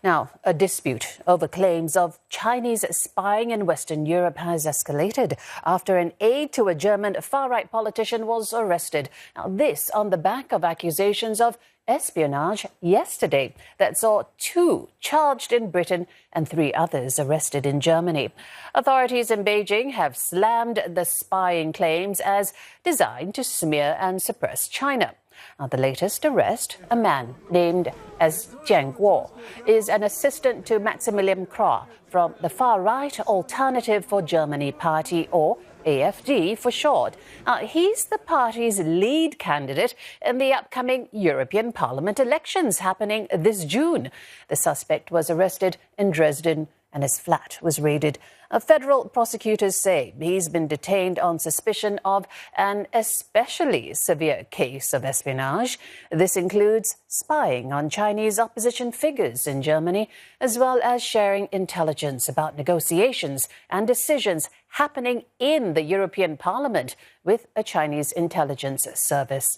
Now, a dispute over claims of Chinese spying in Western Europe has escalated after an aide to a German far-right politician was arrested. Now, this on the back of accusations of espionage yesterday that saw 2 charged in Britain and 3 others arrested in Germany. Authorities in Beijing have slammed the spying claims as designed to smear and suppress China. Now, the latest arrest, a man named as Jian Guo, is an assistant to Maximilian Krah from the far-right Alternative for Germany Party, or AfD for short. He's the party's lead candidate in the upcoming European Parliament elections happening this June. The suspect was arrested in Dresden and his flat was raided. Federal prosecutors say he's been detained on suspicion of an especially severe case of espionage. This includes spying on Chinese opposition figures in Germany, as well as sharing intelligence about negotiations and decisions happening in the European Parliament with a Chinese intelligence service.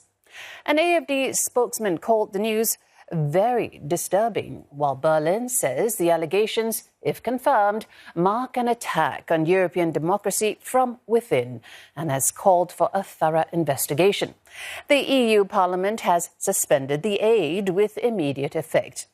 An AfD spokesman called the news very disturbing, while Berlin says the allegations, if confirmed, mark an attack on European democracy from within and has called for a thorough investigation. The EU Parliament has suspended the aid with immediate effect.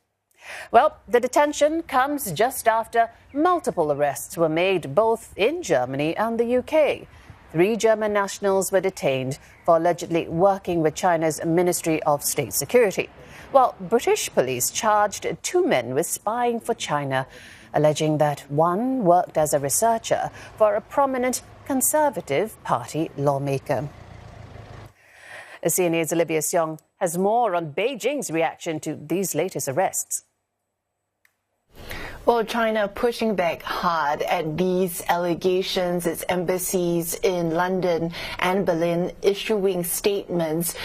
Well, the detention comes just after multiple arrests were made both in Germany and the UK. 3 German nationals were detained for allegedly working with China's Ministry of State Security, while British police charged 2 men with spying for China, alleging that one worked as a researcher for a prominent Conservative Party lawmaker. CNA's Olivia Siong has more on Beijing's reaction to these latest arrests. Well, China pushing back hard at these allegations, its embassies in London and Berlin issuing statements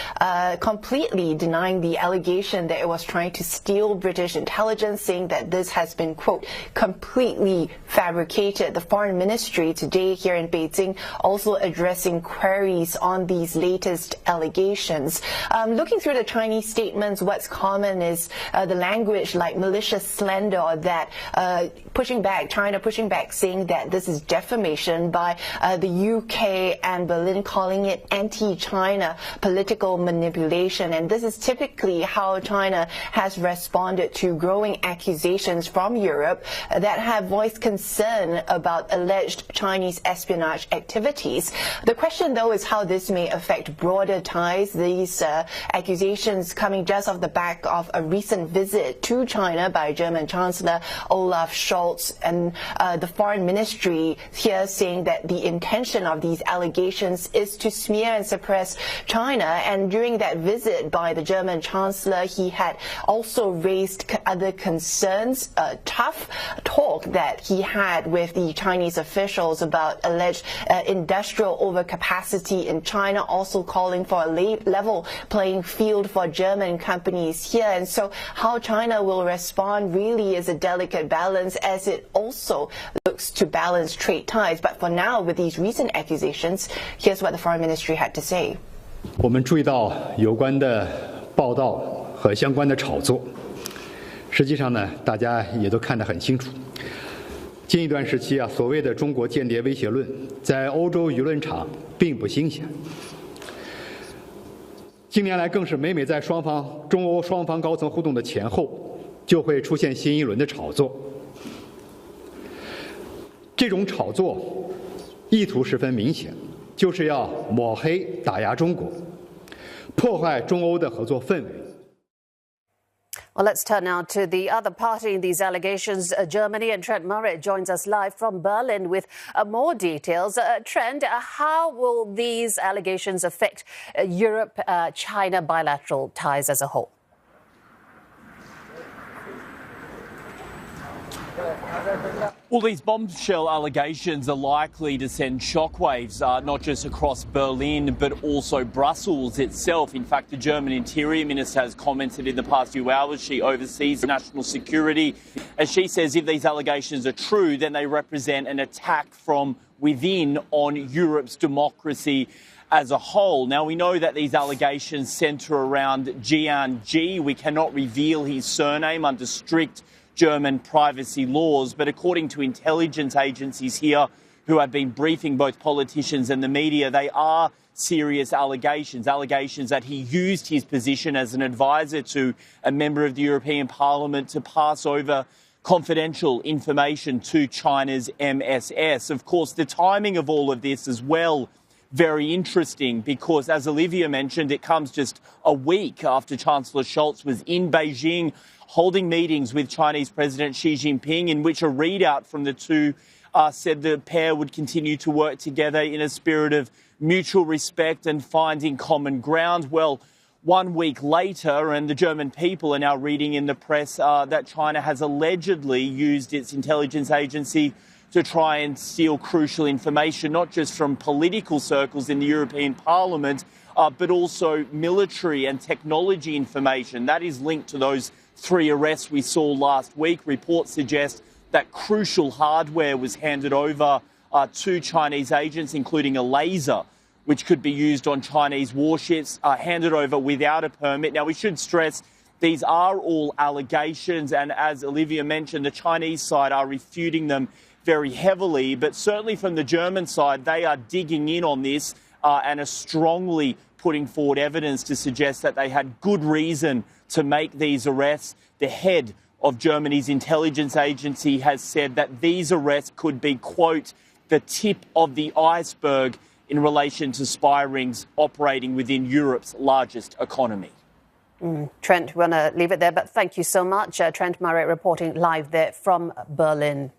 completely denying the allegation that it was trying to steal British intelligence, saying that this has been, quote, completely fabricated. The Foreign Ministry today here in Beijing also addressing queries on these latest allegations. Looking through the Chinese statements, what's common is the language like malicious slander, or that China pushing back, saying that this is defamation by the UK and Berlin, calling it anti-China political manipulation. And this is typically how China has responded to growing accusations from Europe that have voiced concern about alleged Chinese espionage activities. The question, though, is how this may affect broader ties. These accusations coming just off the back of a recent visit to China by German Chancellor Olaf Scholz, and the Foreign Ministry here saying that the intention of these allegations is to smear and suppress China. And during that visit by the German Chancellor, he had also raised other concerns, tough talk that he had with the Chinese officials about alleged industrial overcapacity in China, also calling for a level playing field for German companies here. And so how China will respond really is a delicate balance, as it also looks to balance trade ties. But for now, with these recent accusations, here's what the Foreign Ministry had to say. 我们注意到有关的报道和相关的炒作，实际上呢，大家也都看得很清楚。近一段时期啊，所谓的中国间谍威胁论在欧洲舆论场并不新鲜。近年来更是每在中欧双方高层互动的前后，就会出现新一轮的炒作。这种炒作意图十分明显，就是要抹黑打压中国，破坏中欧的合作氛围。 Well, let's turn now to the other party in these allegations, Germany, and Trent Murray joins us live from Berlin with more details. Trent, how will these allegations affect Europe-China bilateral ties as a whole? Well, these bombshell allegations are likely to send shockwaves, not just across Berlin, but also Brussels itself. In fact, the German Interior Minister has commented in the past few hours. She oversees national security. As she says, if these allegations are true, then they represent an attack from within on Europe's democracy as a whole. Now, we know that these allegations centre around Jian Guo. We cannot reveal his surname under strict German privacy laws. But according to intelligence agencies here who have been briefing both politicians and the media, they are serious allegations that he used his position as an advisor to a member of the European Parliament to pass over confidential information to China's MSS. Of course, the timing of all of this as well, very interesting, because as Olivia mentioned, it comes just a week after Chancellor Scholz was in Beijing holding meetings with Chinese President Xi Jinping, in which a readout from the two said the pair would continue to work together in a spirit of mutual respect and finding common ground. Well, 1 week later, and the German people are now reading in the press that China has allegedly used its intelligence agency to try and steal crucial information, not just from political circles in the European Parliament, but also military and technology information. That is linked to those 3 arrests we saw last week. Reports suggest that crucial hardware was handed over to Chinese agents, including a laser, which could be used on Chinese warships, handed over without a permit. Now, we should stress these are all allegations, and as Olivia mentioned, the Chinese side are refuting them very heavily, but certainly from the German side, they are digging in on this and are strongly putting forward evidence to suggest that they had good reason to make these arrests. The head of Germany's intelligence agency has said that these arrests could be, quote, the tip of the iceberg in relation to spy rings operating within Europe's largest economy. Trent, we're going to leave it there, but thank you so much. Trent Murray reporting live there from Berlin.